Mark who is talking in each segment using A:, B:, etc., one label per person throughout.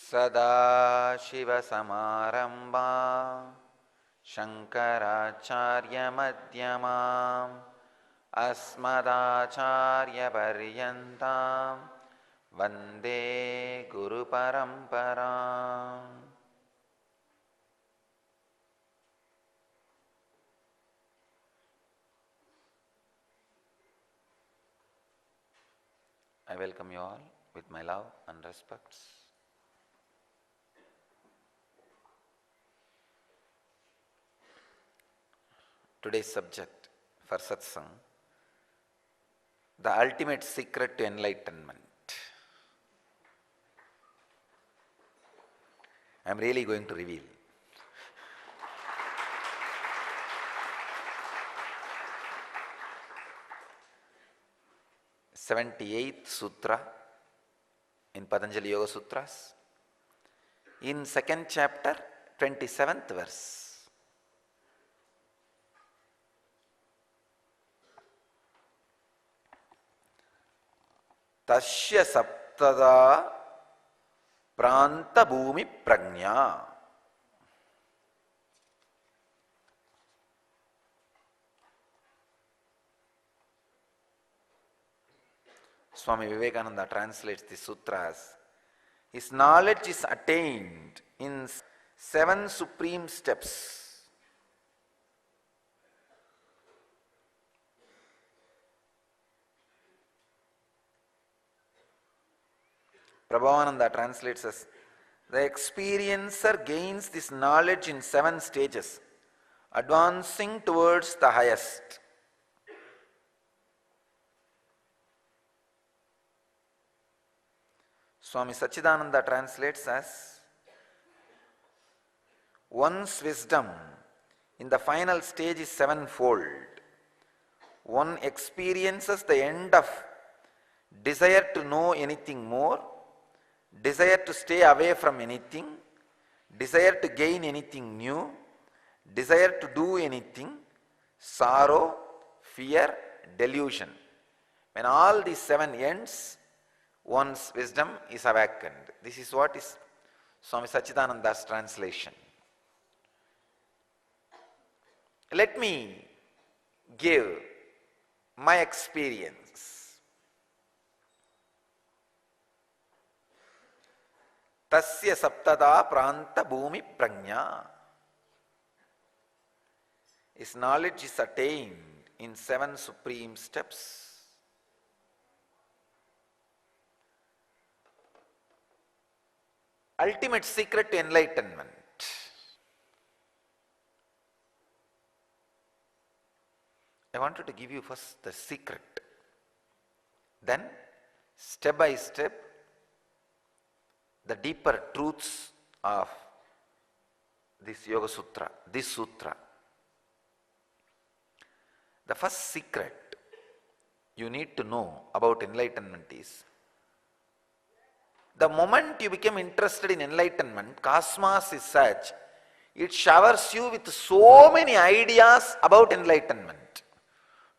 A: सदाशिवसमारम्भा शङ्कराचार्यमध्यमाम् अस्मदाचार्यपर्यन्तां वन्दे गुरुपरम्पराम्. I welcome you all with my love and respects. Today's subject for satsang, the ultimate secret to enlightenment. I am really going to reveal. The 78th Sutra in Patanjali Yoga Sutras, in second chapter, 27th verse. Tasya saptada pranta bhumi prajna. Swami Vivekananda translates the sutras. His knowledge is attained in 7 supreme steps. Prabhavananda translates as, the experiencer gains this knowledge in 7 stages, advancing towards the highest. Swami Sachidananda translates as, one's wisdom in the final stage is 7-fold. One experiences the end of desire to know anything more, desire to stay away from anything, desire to gain anything new, desire to do anything, sorrow, fear, delusion. When all these 7 ends, one's wisdom is awakened. This is what is Swami Sachidananda's translation. Let me give my experience. Tasya saptada pranta bhumi prajna. His knowledge is attained in 7 supreme steps. Ultimate secret to enlightenment. I wanted to give you first the secret. Then, step by step, the deeper truths of this Yoga Sutra, this Sutra. The first secret you need to know about enlightenment is, the moment you become interested in enlightenment, cosmos is such, it showers you with so many ideas about enlightenment,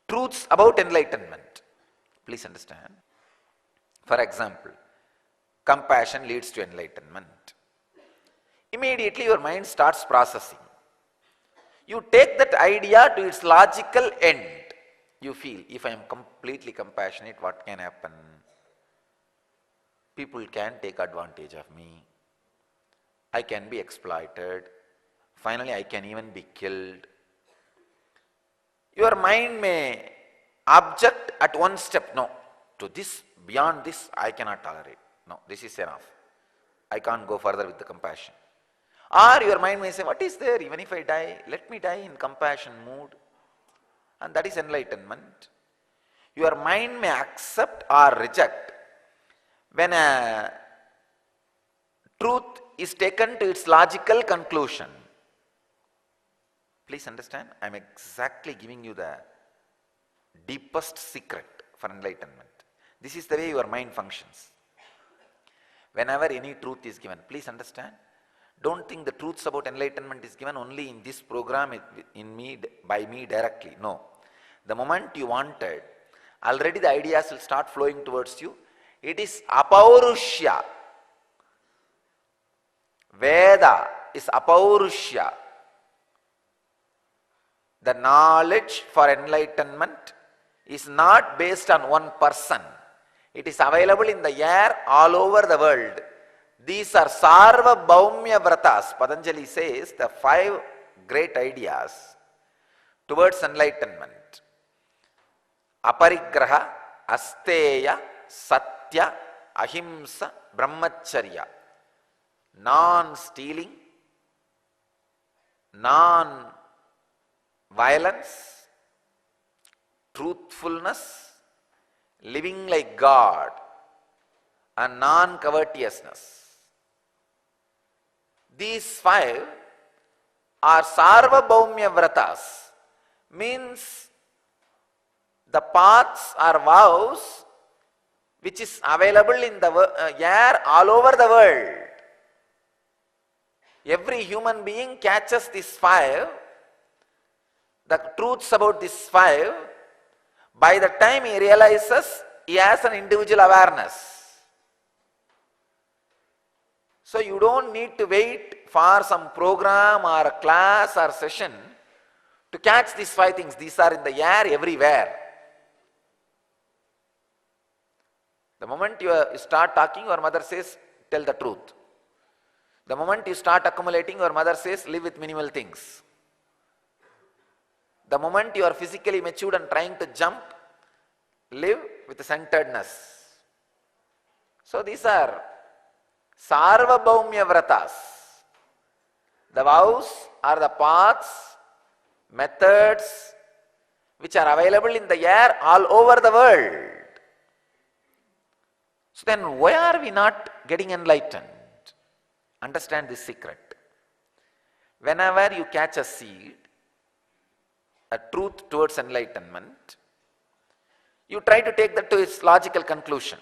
A: truths about enlightenment. Please understand. For example, compassion leads to enlightenment. Immediately your mind starts processing. You take that idea to its logical end. You feel, if I am completely compassionate, what can happen? People can take advantage of me. I can be exploited. Finally, I can even be killed. Your mind may object at one step. No, to this, beyond this, I cannot tolerate. No, this is enough. I can't go further with the compassion. Or your mind may say, what is there? Even if I die, let me die in compassion mood. And that is enlightenment. Your mind may accept or reject when a truth is taken to its logical conclusion. Please understand, I am exactly giving you the deepest secret for enlightenment. This is the way your mind functions. Whenever any truth is given, please understand, don't think the truths about enlightenment is given only in this program by me directly. No. The moment you wanted, already the ideas will start flowing towards you. It is apaurushya. Veda is apaurushya. The knowledge for enlightenment is not based on one person. It is available in the air all over the world. These are Sarva Bhaumya Vratas. Patanjali says the 5 great ideas towards enlightenment. Aparigraha, Asteya, Satya, Ahimsa, Brahmacharya. Non-stealing, non-violence, truthfulness, living like God, and non-covetousness. These 5 are Sarvabhaumya Vratas, means the paths or vows which is available in the air all over the world. Every human being catches these 5, the truths about these 5. By the time he realizes, he has an individual awareness. So you don't need to wait for some program or a class or session to catch these 5 things. These are in the air everywhere. The moment you start talking, your mother says, tell the truth. The moment you start accumulating, your mother says, live with minimal things. The moment you are physically matured and trying to jump, live with centeredness. So these are Sarvabhaumya Vratas. The vows are the paths, methods which are available in the air all over the world. So then why are we not getting enlightened? Understand this secret. Whenever you catch a seed, a truth towards enlightenment, you try to take that to its logical conclusion.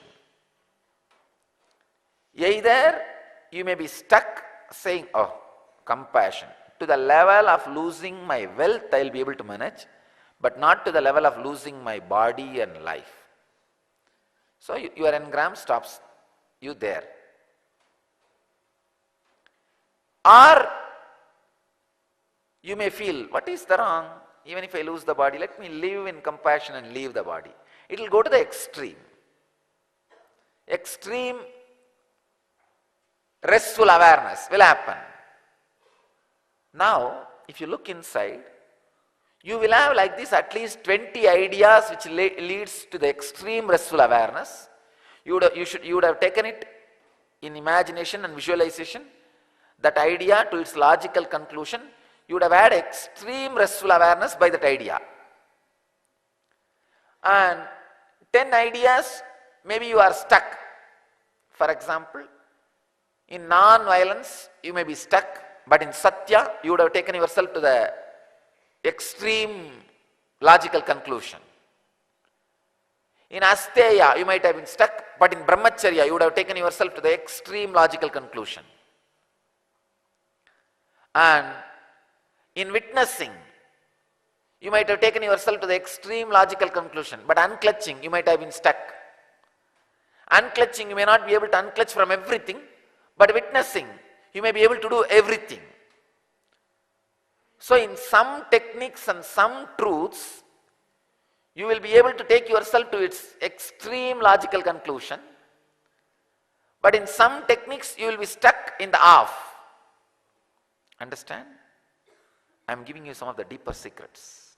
A: Either you may be stuck saying, oh, compassion. To the level of losing my wealth, I will be able to manage, but not to the level of losing my body and life. So your engram stops you there. Or you may feel, what is the wrong? Even if I lose the body, let me live in compassion and leave the body. It will go to the extreme. Extreme restful awareness will happen. Now, if you look inside, you will have like this at least 20 ideas which leads to the extreme restful awareness. You would have taken it in imagination and visualization, that idea to its logical conclusion. You would have had extreme restful awareness by that idea. And 10 ideas, maybe you are stuck. For example, in non-violence, you may be stuck, but in Satya, you would have taken yourself to the extreme logical conclusion. In Asteya, you might have been stuck, but in Brahmacharya, you would have taken yourself to the extreme logical conclusion. And in witnessing, you might have taken yourself to the extreme logical conclusion, but unclutching, you might have been stuck. Unclutching, you may not be able to unclutch from everything, but witnessing, you may be able to do everything. So in some techniques and some truths, you will be able to take yourself to its extreme logical conclusion, but in some techniques, you will be stuck in the half. Understand? I am giving you some of the deeper secrets.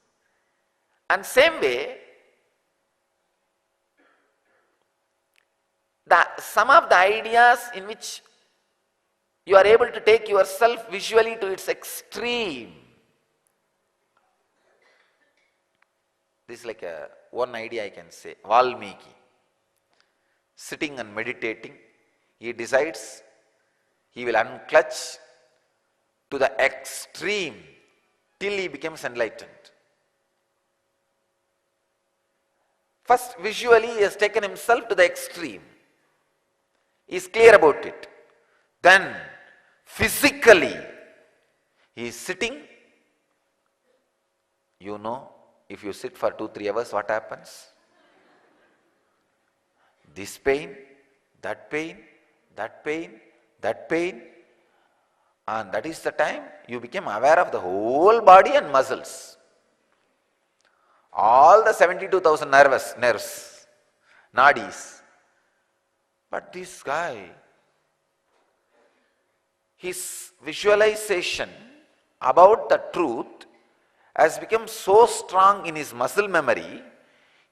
A: And same way, some of the ideas in which you are able to take yourself visually to its extreme. This is like one idea I can say. Valmiki, sitting and meditating, he decides he will unclutch to the extreme till he becomes enlightened. First, visually, he has taken himself to the extreme. He is clear about it. Then, physically, he is sitting. You know, if you sit for 2-3 hours, what happens? This pain, that pain, that pain, that pain. And that is the time you became aware of the whole body and muscles. All the 72,000 nerves, nadis. But this guy, his visualization about the truth has become so strong in his muscle memory,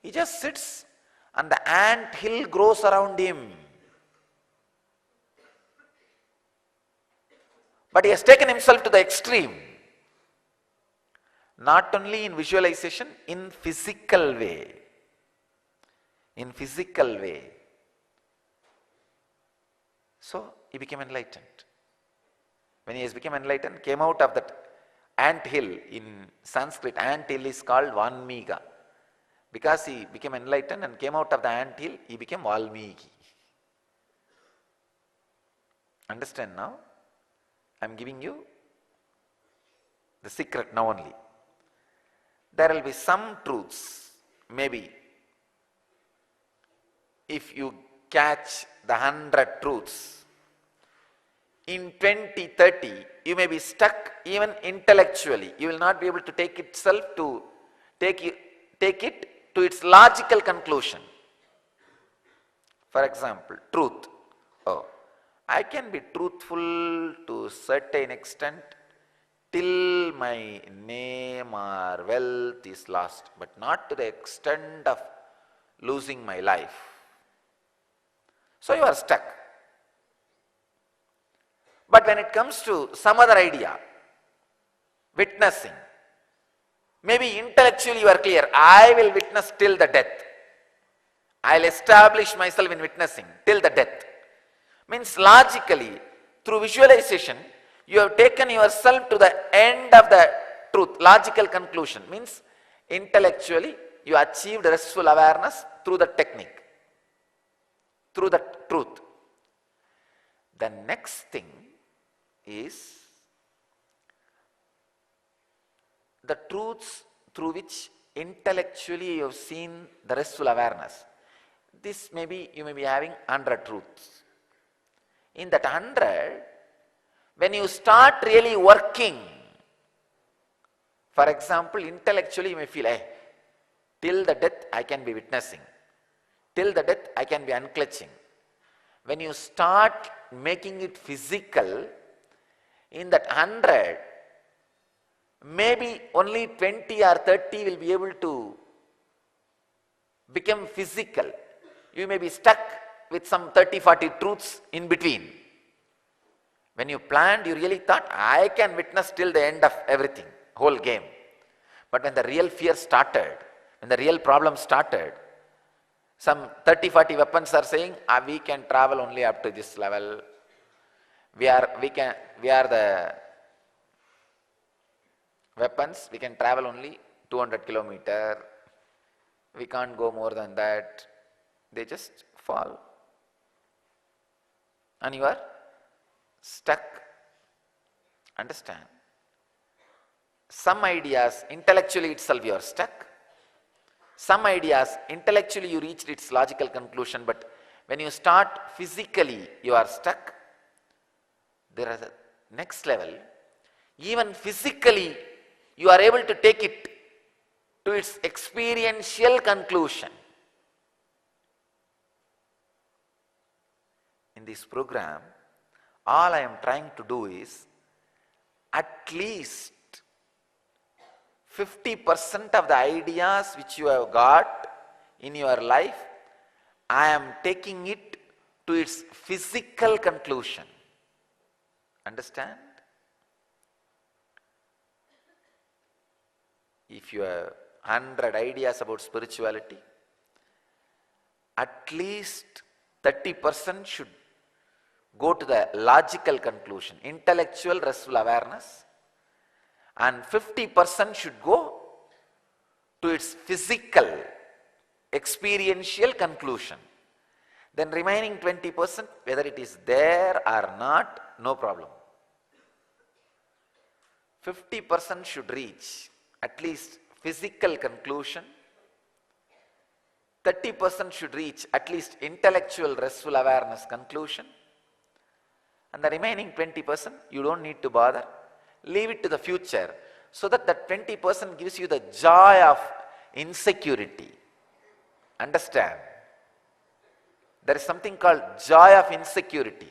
A: he just sits and the ant hill grows around him. But he has taken himself to the extreme. Not only in visualization, in physical way. In physical way. So he became enlightened. When he has become enlightened, came out of that ant hill. In Sanskrit, ant hill is called Vanmiga. Because he became enlightened and came out of the ant hill, he became Valmiki. Understand now? I am giving you the secret now only. There will be some truths, maybe if you catch the 100 truths, in 20, 30, you may be stuck even intellectually. You will not be able to take it to its logical conclusion. For example, truth. Oh, I can be truthful to a certain extent till my name or wealth is lost, but not to the extent of losing my life. So you are stuck. But when it comes to some other idea, witnessing, maybe intellectually you are clear, I will witness till the death. I will establish myself in witnessing till the death. Means logically, through visualization, you have taken yourself to the end of the truth, logical conclusion. Means intellectually, you achieved restful awareness through the technique, through the truth. The next thing is the truths through which intellectually you have seen the restful awareness. This maybe you may be having 100 truths. In that 100, when you start really working, for example, intellectually you may feel, hey, till the death I can be witnessing. Till the death I can be unclutching. When you start making it physical, in that 100, maybe only 20 or 30 will be able to become physical. You may be stuck with some 30, 40 truths in between. When you planned, you really thought, I can witness till the end of everything, whole game. But when the real fear started, when the real problem started, some 30, 40 weapons are saying, we can travel only up to this level. We are the weapons, we can travel only 200 kilometers. We can't go more than that. They just fall. And you are stuck. Understand? Some ideas, intellectually itself you are stuck. Some ideas, intellectually you reached its logical conclusion, but when you start physically, you are stuck. There is a next level. Even physically, you are able to take it to its experiential conclusion. In this program, all I am trying to do is at least 50% of the ideas which you have got in your life, I am taking it to its physical conclusion. Understand? If you have 100 ideas about spirituality, at least 30% should go to the logical conclusion, intellectual restful awareness, and 50% should go to its physical, experiential conclusion. Then remaining 20%, whether it is there or not, no problem. 50% should reach at least physical conclusion, 30% should reach at least intellectual restful awareness conclusion, And the remaining 20%, you don't need to bother. Leave it to the future, so that 20% gives you the joy of insecurity. Understand? There is something called joy of insecurity.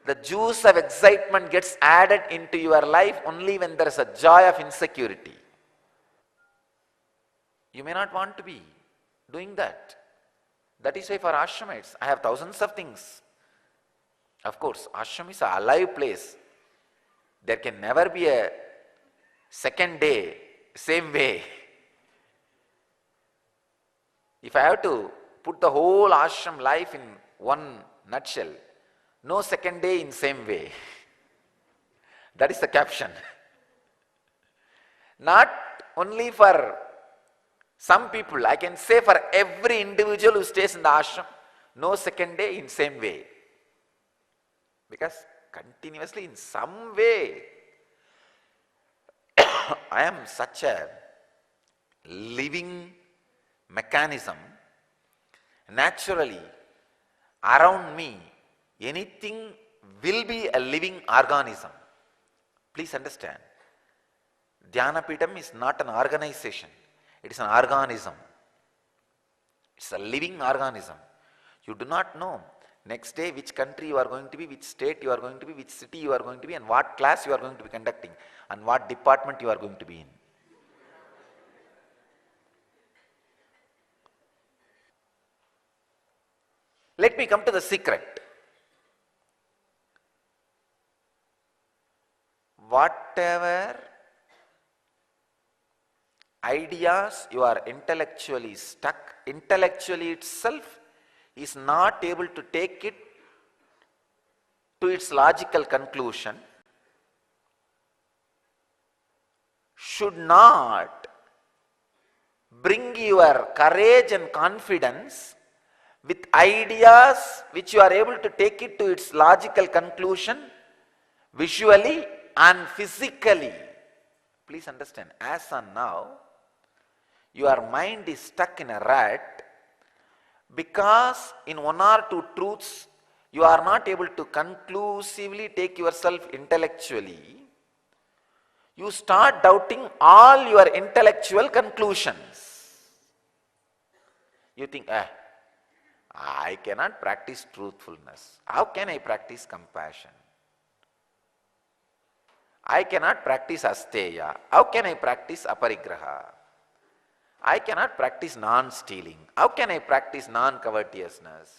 A: The juice of excitement gets added into your life only when there is a joy of insecurity. You may not want to be doing that. That is why for ashramites, I have thousands of things. Of course, ashram is an alive place. There can never be a second day, same way. If I have to put the whole ashram life in one nutshell, no second day in same way. That is the caption. Not only for some people, I can say for every individual who stays in the ashram, no second day in same way. Because continuously in some way, I am such a living mechanism. Naturally, around me, anything will be a living organism. Please understand, Dhyanapitham is not an organization. It is an organism. It's a living organism. You do not know next day which country you are going to be, which state you are going to be, which city you are going to be, and what class you are going to be conducting, and what department you are going to be in. Let me come to the secret. Whatever ideas you are intellectually stuck, intellectually itself is not able to take it to its logical conclusion, should not bring your courage and confidence with ideas which you are able to take it to its logical conclusion visually and physically. Please understand, as on now, your mind is stuck in a rut because in one or two truths you are not able to conclusively take yourself intellectually. You start doubting all your intellectual conclusions. You think, I cannot practice truthfulness. How can I practice compassion? I cannot practice asteya. How can I practice aparigraha? I cannot practice non-stealing. How can I practice non-covetousness?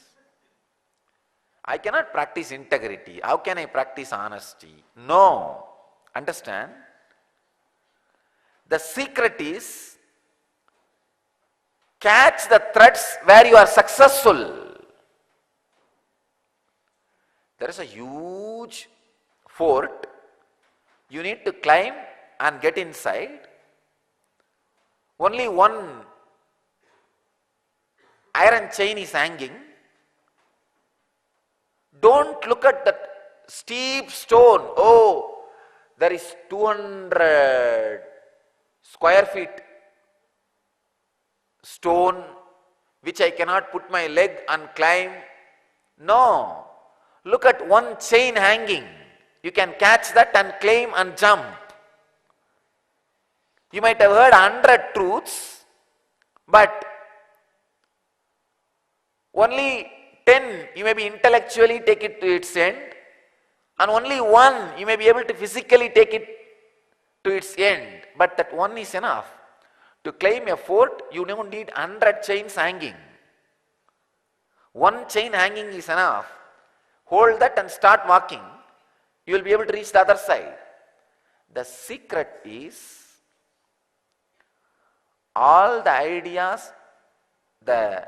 A: I cannot practice integrity. How can I practice honesty? No. Understand? The secret is catch the threads where you are successful. There is a huge fort. You need to climb and get inside. Only one iron chain is hanging. Don't look at that steep stone. Oh, there is 200 square feet stone which I cannot put my leg and climb. No. Look at one chain hanging. You can catch that and climb and jump. You might have heard 100 truths, but only 10 you may be intellectually take it to its end, and only one you may be able to physically take it to its end. But that one is enough. To climb a fort, you don't need 100 chains hanging. One chain hanging is enough. Hold that and start walking. You will be able to reach the other side. The secret is all the ideas the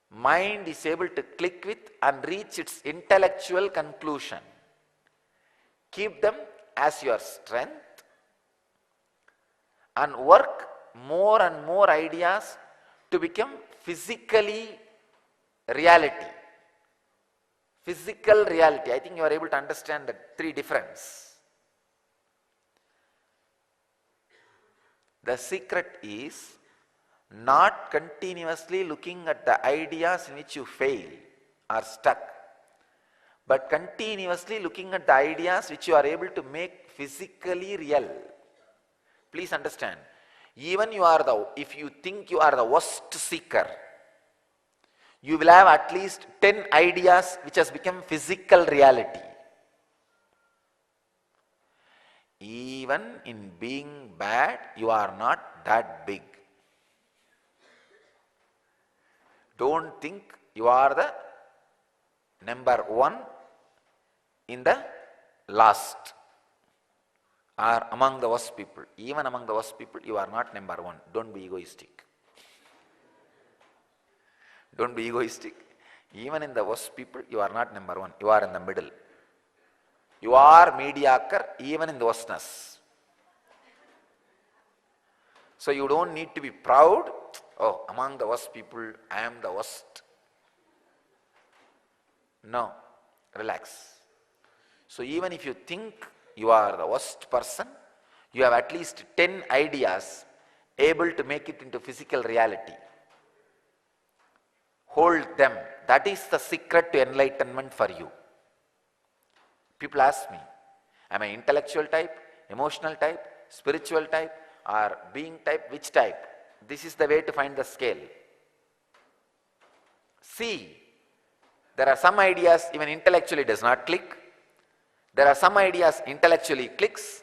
A: mind is able to click with and reach its intellectual conclusion. Keep them as your strength and work more and more ideas to become physically reality. Physical reality. I think you are able to understand the three differences. The secret is not continuously looking at the ideas in which you fail or stuck, but continuously looking at the ideas which you are able to make physically real. Please understand, even if you think you are the worst seeker, you will have at least 10 ideas which has become physical reality. Even in being bad, you are not that big. Don't think you are the number one in the last or among the worst people. Even among the worst people, you are not number one. Don't be egoistic. Don't be egoistic. Even in the worst people, you are not number one. You are in the middle. You are mediocre even in the worstness. So you don't need to be proud. Oh, among the worst people, I am the worst. No, relax. So even if you think you are the worst person, you have at least 10 ideas able to make it into physical reality. Hold them. That is the secret to enlightenment for you. People ask me, am I intellectual type, emotional type, spiritual type, or being type? Which type? This is the way to find the scale. See, there are some ideas even intellectually does not click. There are some ideas intellectually clicks.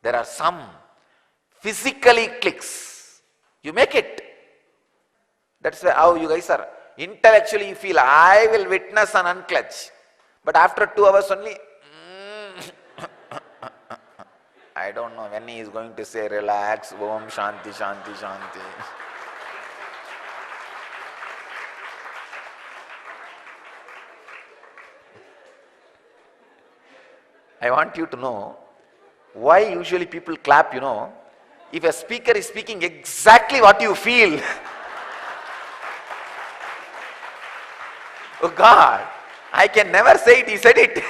A: There are some physically clicks. You make it. That's how you guys are. Intellectually you feel, I will witness and unclutch. But after 2 hours only, I don't know when he is going to say relax, Om Shanti, Shanti, Shanti. I want you to know why usually people clap, if a speaker is speaking exactly what you feel. Oh God, I can never say it, he said it.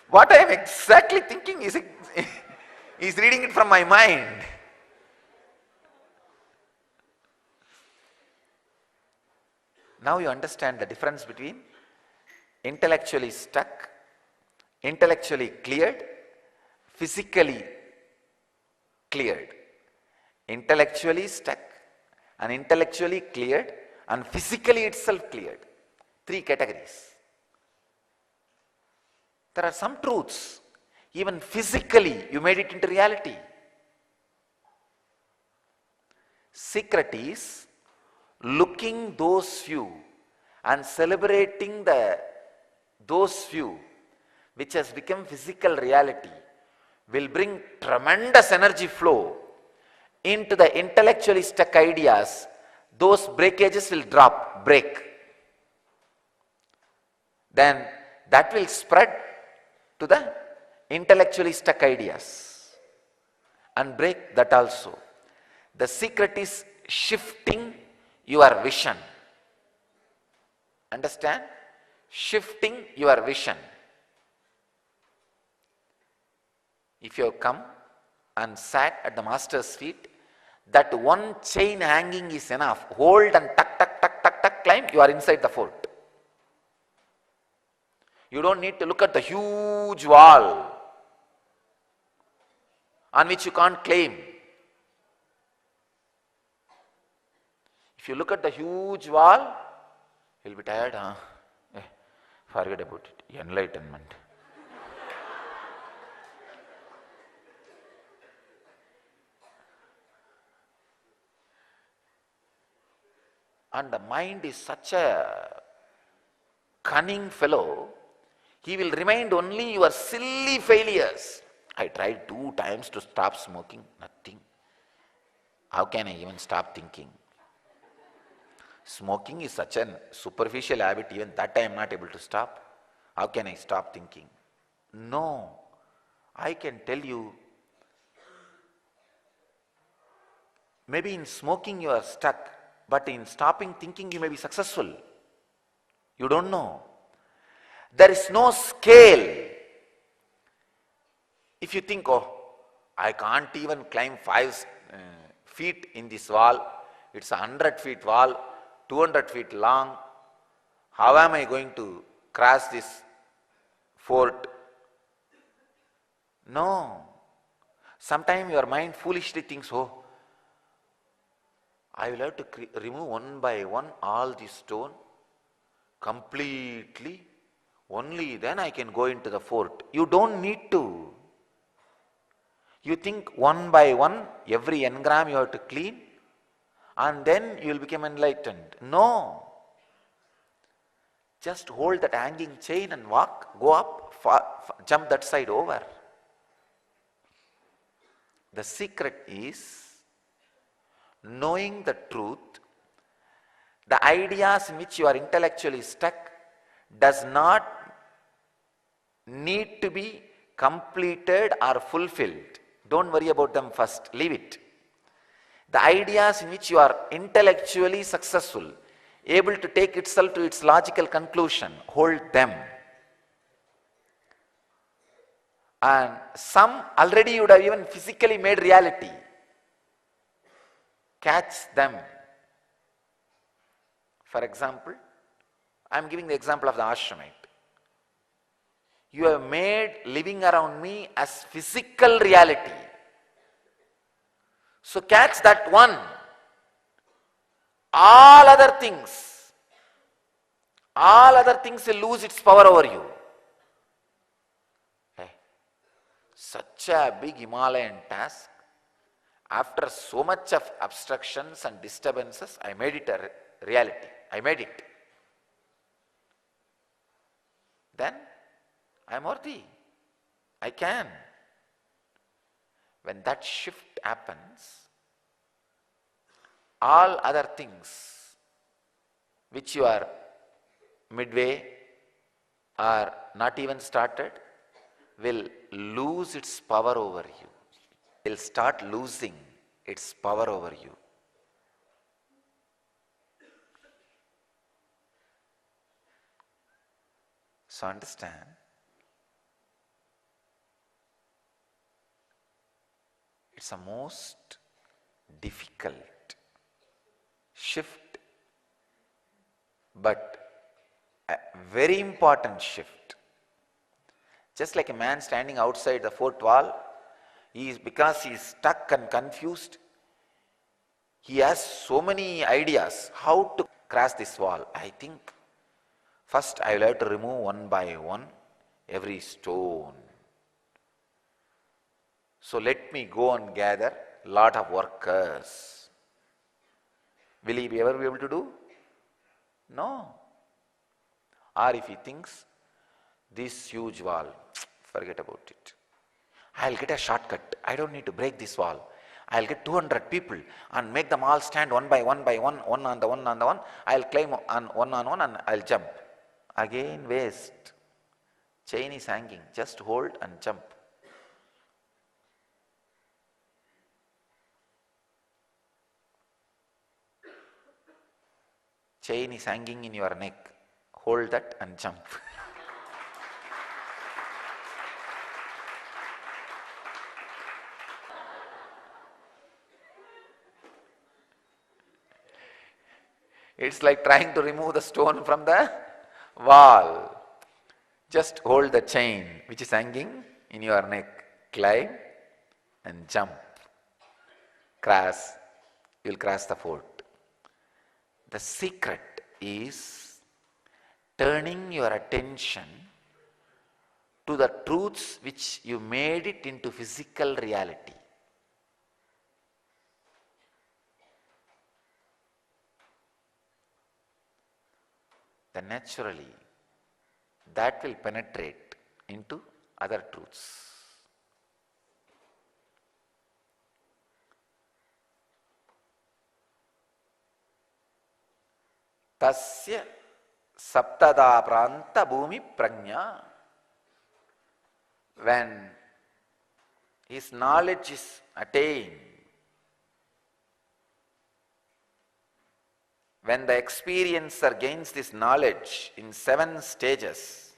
A: What I am exactly thinking is reading it from my mind. Now you understand the difference between intellectually stuck, intellectually cleared, physically cleared. Intellectually stuck and intellectually cleared and physically itself cleared. 3 categories. There are some truths, even physically you made it into reality. Secret is looking those few and celebrating those few which has become physical reality will bring tremendous energy flow into the intellectually stuck ideas. Those breakages will break. Then that will spread to the intellectually stuck ideas and break that also. The secret is shifting your vision. Understand? Shifting your vision. If you have come and sat at the master's feet, that one chain hanging is enough. Hold and tuck, tuck, tuck, tuck, tuck, climb, you are inside the fort. You don't need to look at the huge wall on which you can't climb. If you look at the huge wall, you'll be tired, huh? Forget about it. Enlightenment. And the mind is such a cunning fellow, he will remind only your silly failures. I tried 2 times to stop smoking, nothing. How can I even stop thinking? Smoking is such a superficial habit, even that I am not able to stop. How can I stop thinking? No, I can tell you, maybe in smoking you are stuck, but in stopping thinking you may be successful. You don't know. There is no scale. If you think, oh, I can't even climb 5 feet in this wall, it's a 100 feet wall, 200 feet long. How am I going to cross this fort? No. Sometimes your mind foolishly thinks, oh, I will have to remove one by one all the stone completely. Only then I can go into the fort. You don't need to. You think one by one, every engram you have to clean, and then you will become enlightened. No. Just hold that hanging chain and walk, go up, jump that side over. The secret is knowing the truth. The ideas in which you are intellectually stuck does not need to be completed or fulfilled. Don't worry about them first, leave it. The ideas in which you are intellectually successful, able to take itself to its logical conclusion, hold them. And some already you would have even physically made reality. Catch them. For example, I am giving the example of the ashramite. You have made living around me as physical reality. So catch that one. All other things will lose its power over you. Hey, such a big Himalayan task. After so much of obstructions and disturbances, I made it a reality. I made it. Then I am worthy. I can. When that shift happens, all other things which you are midway or not even started will lose its power over you. Will start losing its power over you. So understand, it's a most difficult shift, but a very important shift. Just like a man standing outside the fort wall, because he is stuck and confused, he has so many ideas how to cross this wall. I think first I will have to remove one by one every stone. So let me go and gather lot of workers. Will he ever be able to do? No. Or if he thinks, this huge wall, forget about it. I'll get a shortcut. I don't need to break this wall. I'll get 200 people and make them all stand one by one, one on the one. I'll climb on one and I'll jump. Again waste. Chain is hanging. Just hold and jump. Chain is hanging in your neck. Hold that and jump. It's like trying to remove the stone from the wall. Just hold the chain which is hanging in your neck. Climb and jump. Cross. You will cross the fort. The secret is turning your attention to the truths which you made it into physical reality. Then naturally, that will penetrate into other truths. Tasya saptada pranta bhumi prajna. When his knowledge is attained, when the experiencer gains this knowledge in 7 stages,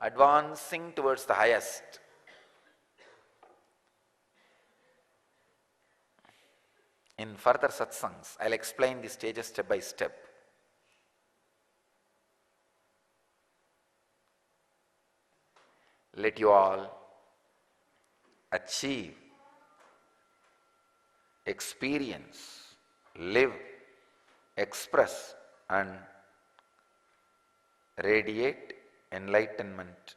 A: advancing towards the highest, In further satsangs, I'll explain the stages step by step. Let you all achieve, experience, live, express and radiate enlightenment.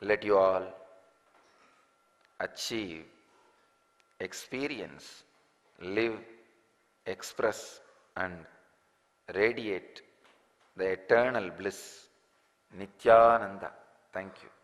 A: Let you all achieve, experience, live, express and radiate the eternal bliss, Nityananda. Thank you.